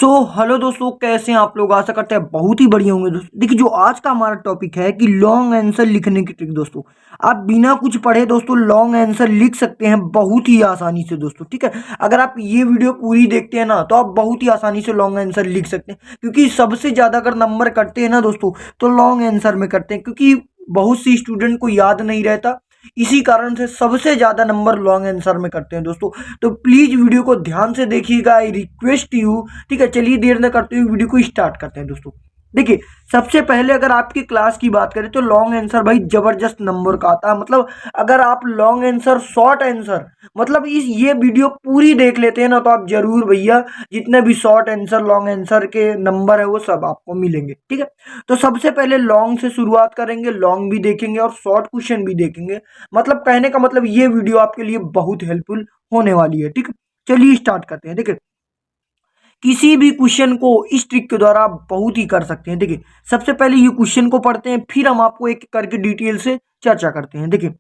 Hello दोस्तों, कैसे हैं आप लोग। आशा करते हैं बहुत ही बढ़िया होंगे। दोस्तों देखिए, जो आज का हमारा टॉपिक है कि लॉन्ग आंसर लिखने की ट्रिक। दोस्तों आप बिना कुछ पढ़े दोस्तों लॉन्ग आंसर लिख सकते हैं बहुत ही आसानी से। दोस्तों ठीक है, अगर आप ये वीडियो पूरी देखते हैं ना तो आप बहुत ही आसानी से लॉन्ग आंसर लिख सकते हैं, क्योंकि सबसे ज़्यादा अगर नंबर कटते हैं ना दोस्तों तो लॉन्ग आंसर में कटते हैं, क्योंकि बहुत सी स्टूडेंट को याद नहीं रहता। इसी कारण से सबसे ज्यादा नंबर लॉन्ग आंसर में करते हैं दोस्तों। तो प्लीज वीडियो को ध्यान से देखिएगा, आई रिक्वेस्ट यू। ठीक है, चलिए देर न करते हुए वीडियो को स्टार्ट करते हैं। दोस्तों देखिए, सबसे पहले अगर आपकी क्लास की बात करें तो लॉन्ग आंसर भाई जबरदस्त नंबर का आता है। मतलब अगर आप लॉन्ग आंसर शॉर्ट आंसर मतलब इस ये वीडियो पूरी देख लेते हैं ना तो आप जरूर भैया जितने भी शॉर्ट आंसर लॉन्ग आंसर के नंबर है वो सब आपको मिलेंगे। ठीक है, तो सबसे पहले लॉन्ग से शुरुआत करेंगे, लॉन्ग भी देखेंगे और शॉर्ट क्वेश्चन भी देखेंगे। मतलब कहने का मतलब ये वीडियो आपके लिए बहुत हेल्पफुल होने वाली है। ठीक है, चलिए स्टार्ट करते हैं। देखिए, किसी भी क्वेश्चन को इस ट्रिक के द्वारा आप बहुत ही कर सकते हैं। देखिए, सबसे पहले ये क्वेश्चन को पढ़ते हैं, फिर हम आपको एक करके डिटेल से चर्चा करते हैं। देखिए,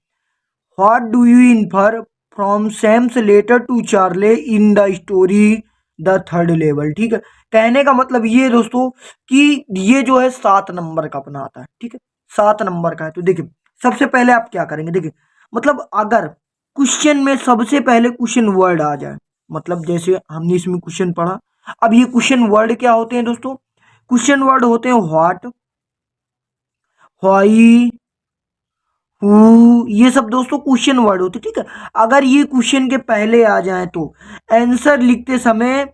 what do you infer from Sam's letter to Charlie in the story the third level. ठीक है, कहने का मतलब ये दोस्तों कि ये जो है 7 नंबर का अपना आता है। ठीक है, 7 नंबर का है। तो देखिए, सबसे पहले आप क्या करेंगे। देखिए, मतलब अगर क्वेश्चन में सबसे पहले क्वेश्चन वर्ड आ जाए, मतलब जैसे हमने इसमें क्वेश्चन पढ़ा, अब ये क्वेश्चन वर्ड क्या होते हैं दोस्तों। क्वेश्चन वर्ड होते हैं व्हाट, व्हाई, हु, ये सब दोस्तों क्वेश्चन वर्ड होते हैं। ठीक है, अगर ये क्वेश्चन के पहले आ जाए तो आंसर लिखते समय,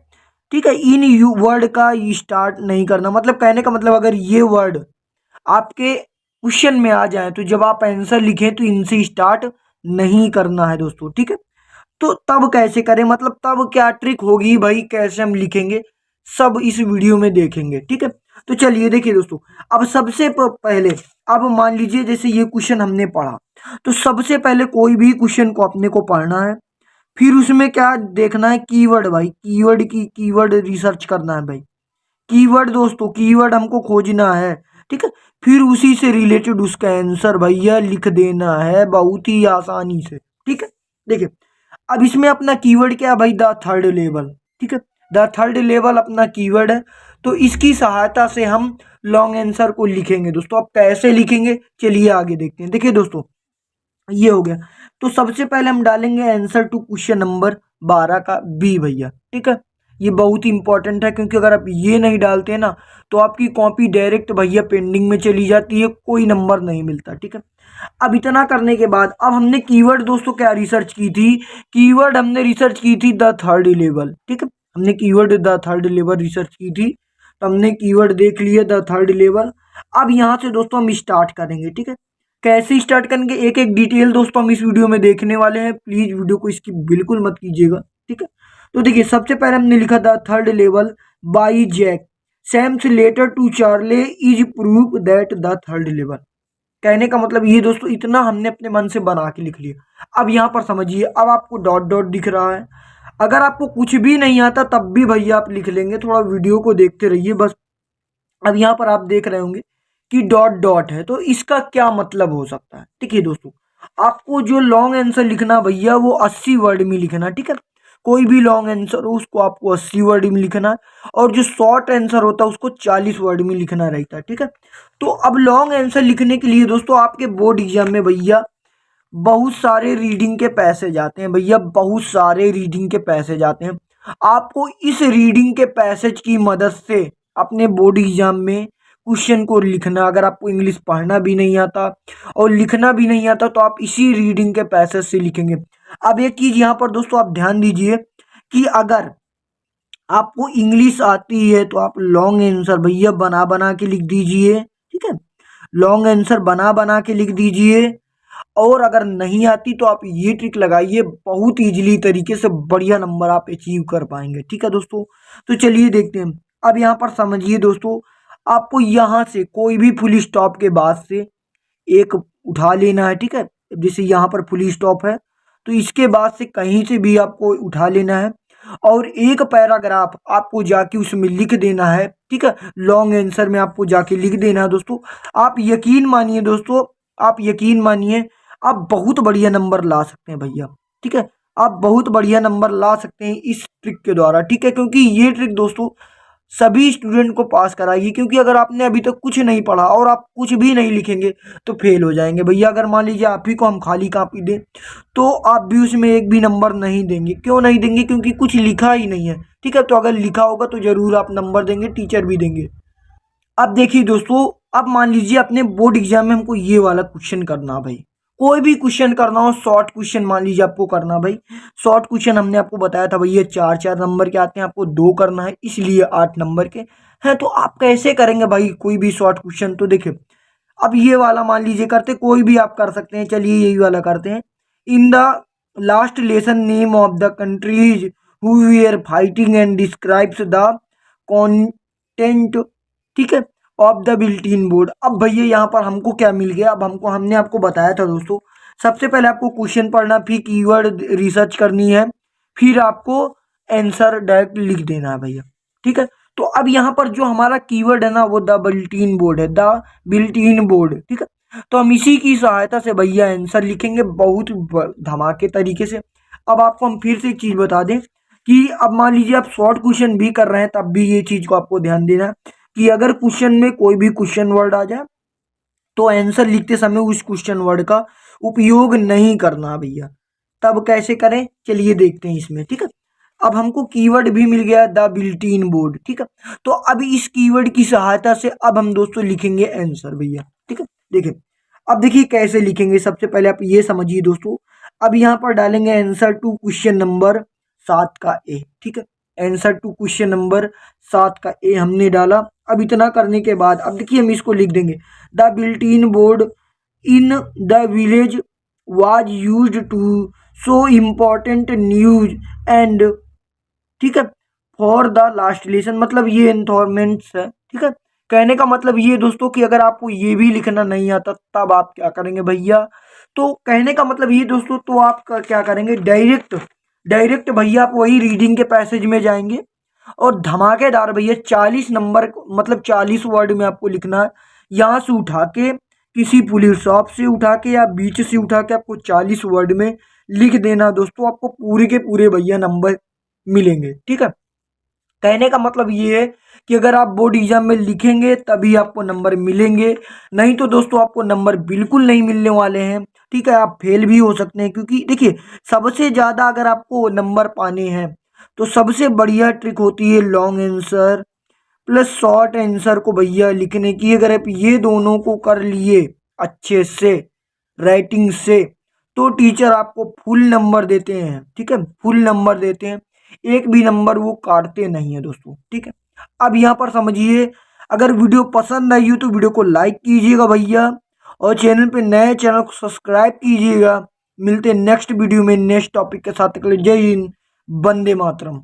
ठीक है, इन यू वर्ड का स्टार्ट नहीं करना। मतलब कहने का मतलब अगर ये वर्ड आपके क्वेश्चन में आ जाए तो जब आप आंसर लिखें तो इनसे स्टार्ट नहीं करना है दोस्तों। ठीक है, तो तब कैसे करें, मतलब तब क्या ट्रिक होगी भाई, कैसे हम लिखेंगे, सब इस वीडियो में देखेंगे। ठीक है, तो चलिए देखिए दोस्तों, अब सबसे पहले, अब मान लीजिए जैसे ये क्वेश्चन हमने पढ़ा, तो सबसे पहले कोई भी क्वेश्चन को अपने को पढ़ना है, फिर उसमें क्या देखना है, कीवर्ड। भाई कीवर्ड की कीवर्ड रिसर्च करना है भाई। कीवर्ड दोस्तों, कीवर्ड हमको खोजना है। ठीक है, फिर उसी से रिलेटेड उसका आंसर भैया लिख देना है बहुत ही आसानी से। ठीक है, देखिए, अब इसमें अपना कीवर्ड क्या है भाई, द थर्ड लेवल। ठीक है, द थर्ड लेवल अपना कीवर्ड है। तो इसकी सहायता से हम लॉन्ग आंसर को लिखेंगे दोस्तों। अब कैसे लिखेंगे चलिए आगे देखते हैं। देखिए दोस्तों, ये हो गया। तो सबसे पहले हम डालेंगे आंसर टू क्वेश्चन नंबर 12 का बी भैया। ठीक है, ये बहुत ही इंपॉर्टेंट है, क्योंकि अगर आप ये नहीं डालते हैं ना तो आपकी कॉपी डायरेक्ट भैया पेंडिंग में चली जाती है, कोई नंबर नहीं मिलता। ठीक है, अब इतना करने के बाद अब हमने कीवर्ड दोस्तों क्या रिसर्च की थी, कीवर्ड हमने रिसर्च की थी द थर्ड लेवल। ठीक है, हमने keyword the third level research की थी, तो हमने कीवर्ड देख लिया द थर्ड लेवल। अब यहाँ से दोस्तों हम स्टार्ट करेंगे। ठीक है, कैसे स्टार्ट करेंगे एक एक डिटेल दोस्तों हम इस वीडियो में देखने वाले हैं, प्लीज वीडियो को इसकी बिल्कुल मत कीजिएगा। ठीक है, तो देखिए, सबसे पहले हमने लिखा था third level by Jack Sam's letter to Charlie is proof that the third level. कहने का मतलब ये दोस्तों, इतना हमने अपने मन से बना के लिख लिया। अब यहाँ पर समझिए, अब आपको डॉट डॉट दिख रहा है। अगर आपको कुछ भी नहीं आता तब भी भैया आप लिख लेंगे, थोड़ा वीडियो को देखते रहिए बस। अब यहाँ पर आप देख रहे होंगे कि डॉट डॉट है, तो इसका क्या मतलब हो सकता है। देखिए दोस्तों, आपको जो लॉन्ग आंसर लिखना भैया वो 80 वर्ड में लिखना। ठीक है, कोई भी लॉन्ग आंसर हो उसको आपको 80 वर्ड में लिखना है, और जो शॉर्ट आंसर होता है उसको 40 वर्ड में लिखना रहता है। ठीक है, तो अब लॉन्ग आंसर लिखने के लिए दोस्तों आपके बोर्ड एग्जाम में भैया बहुत सारे रीडिंग के पैसे जाते हैं। भैया बहुत सारे रीडिंग के पैसे जाते हैं। आपको इस रीडिंग के पैसेज की मदद से अपने बोर्ड एग्जाम में क्वेश्चन को लिखना, अगर आपको इंग्लिश पढ़ना भी नहीं आता और लिखना भी नहीं आता तो आप इसी रीडिंग के पैसेज से लिखेंगे। अब एक चीज यहाँ पर दोस्तों आप ध्यान दीजिए कि अगर आपको इंग्लिश आती है तो आप लॉन्ग आंसर भैया बना बना के लिख दीजिए। ठीक है, लॉन्ग आंसर बना बना के लिख दीजिए, और अगर नहीं आती तो आप ये ट्रिक लगाइए, बहुत इजीली तरीके से बढ़िया नंबर आप अचीव कर पाएंगे। ठीक है दोस्तों, तो चलिए देखते हैं। अब यहाँ पर समझिए दोस्तों, आपको यहाँ से कोई भी फुल स्टॉप के बाद से एक उठा लेना है। ठीक है, जैसे यहाँ पर फुल स्टॉप है तो इसके बाद से कहीं से भी आपको उठा लेना है, और एक पैराग्राफ आपको जाके उसमें लिख देना है। ठीक है, लॉन्ग आंसर में आपको जाके लिख देना है दोस्तों। आप यकीन मानिए दोस्तों, आप यकीन मानिए, आप बहुत बढ़िया नंबर ला सकते हैं भैया। ठीक है, आप बहुत बढ़िया नंबर ला सकते हैं इस ट्रिक के द्वारा। ठीक है, क्योंकि ये ट्रिक दोस्तों सभी स्टूडेंट को पास कराएगी, क्योंकि अगर आपने अभी तक कुछ नहीं पढ़ा और आप कुछ भी नहीं लिखेंगे तो फेल हो जाएंगे भैया। अगर मान लीजिए आप ही को हम खाली कॉपी दें तो आप भी उसमें एक भी नंबर नहीं देंगे। क्यों नहीं देंगे? क्योंकि कुछ लिखा ही नहीं है, ठीक है। तो अगर लिखा होगा तो जरूर आप नंबर देंगे, टीचर भी देंगे। अब देखिए दोस्तों, अब मान लीजिए अपने बोर्ड एग्जाम में हमको ये वाला क्वेश्चन करना भाई, कोई भी क्वेश्चन करना हो, शॉर्ट क्वेश्चन मान लीजिए आपको करना भाई। शॉर्ट क्वेश्चन हमने आपको बताया था भाई ये 4-4 नंबर के आते हैं, आपको 2 करना है, इसलिए 8 नंबर के हैं। तो आप कैसे करेंगे भाई कोई भी शॉर्ट क्वेश्चन? तो देखिए, अब ये वाला मान लीजिए करते, कोई भी आप कर सकते हैं। चलिए यही वाला करते हैं। In the last lesson name of the countries who we are fighting and describes the content, ठीक है, ऑफ द बिल्टिन बोर्ड। अब भैया यहाँ पर हमको क्या मिल गया? अब हमने आपको बताया था दोस्तों, सबसे पहले आपको क्वेश्चन पढ़ना, फिर कीवर्ड रिसर्च करनी है, फिर आपको आंसर डायरेक्ट लिख देना है भैया, ठीक है। तो अब यहाँ पर जो हमारा कीवर्ड है ना, वो द बिल्टिन बोर्ड है, द बिल्टिन बोर्ड, ठीक है। तो हम इसी की सहायता से भैया आंसर लिखेंगे बहुत धमाके तरीके से। अब आपको हम फिर से एक चीज बता दें कि अब मान लीजिए आप शॉर्ट क्वेश्चन भी कर रहे हैं, तब भी ये चीज को आपको ध्यान देना कि अगर क्वेश्चन में कोई भी क्वेश्चन वर्ड आ जाए तो आंसर लिखते समय उस क्वेश्चन वर्ड का उपयोग नहीं करना भैया। तब कैसे करें, चलिए देखते हैं इसमें, ठीक है। अब हमको कीवर्ड भी मिल गया द बिल्टिन बोर्ड, ठीक है। तो अब इस कीवर्ड की सहायता से अब हम दोस्तों लिखेंगे आंसर भैया, ठीक है। देखिए, अब देखिए कैसे लिखेंगे, सबसे पहले आप ये समझिए दोस्तों। अब यहाँ पर डालेंगे आंसर टू क्वेश्चन नंबर 7 का ए, ठीक है। आंसर टू क्वेश्चन नंबर 7 का ए हमने डाला। अब इतना करने के बाद अब देखिए हम इसको लिख देंगे the bulletin board in the village was used to show important news and, ठीक है, फॉर द लास्ट लेसन। मतलब ये इंफॉर्मेंट्स है, ठीक है। कहने का मतलब ये दोस्तों कि अगर आपको ये भी लिखना नहीं आता तब आप क्या करेंगे भैया? तो कहने का मतलब ये दोस्तों, तो आप क्या करेंगे, डायरेक्ट डायरेक्ट भैया आप वही रीडिंग के पैसेज में जाएंगे और धमाकेदार भैया 40 नंबर, मतलब 40 वर्ड में आपको लिखना है। यहाँ से उठा के, किसी पुलिस शॉप से उठा के या बीच से उठा के आपको 40 वर्ड में लिख देना दोस्तों। आपको पूरे के पूरे भैया नंबर मिलेंगे, ठीक है। कहने का मतलब ये है कि अगर आप बोर्ड एग्जाम में लिखेंगे तभी आपको नंबर मिलेंगे, नहीं तो दोस्तों आपको नंबर बिल्कुल नहीं मिलने वाले हैं, ठीक है। आप फेल भी हो सकते हैं, क्योंकि देखिए सबसे ज़्यादा अगर आपको नंबर पाने हैं तो सबसे बढ़िया ट्रिक होती है long answer plus short answer को भैया लिखने की। अगर आप ये दोनों को कर लिए अच्छे से राइटिंग से तो टीचर आपको फुल नंबर देते हैं, ठीक है, फुल नंबर देते हैं, एक भी नंबर वो काटते नहीं है दोस्तों, ठीक है। अब यहाँ पर समझिए, अगर वीडियो पसंद आई हो तो वीडियो को लाइक कीजिएगा भैया, और चैनल पे नए चैनल को सब्सक्राइब कीजिएगा। मिलते हैं नेक्स्ट वीडियो में नेक्स्ट टॉपिक के साथ। जय हिंद, वंदे मातरम।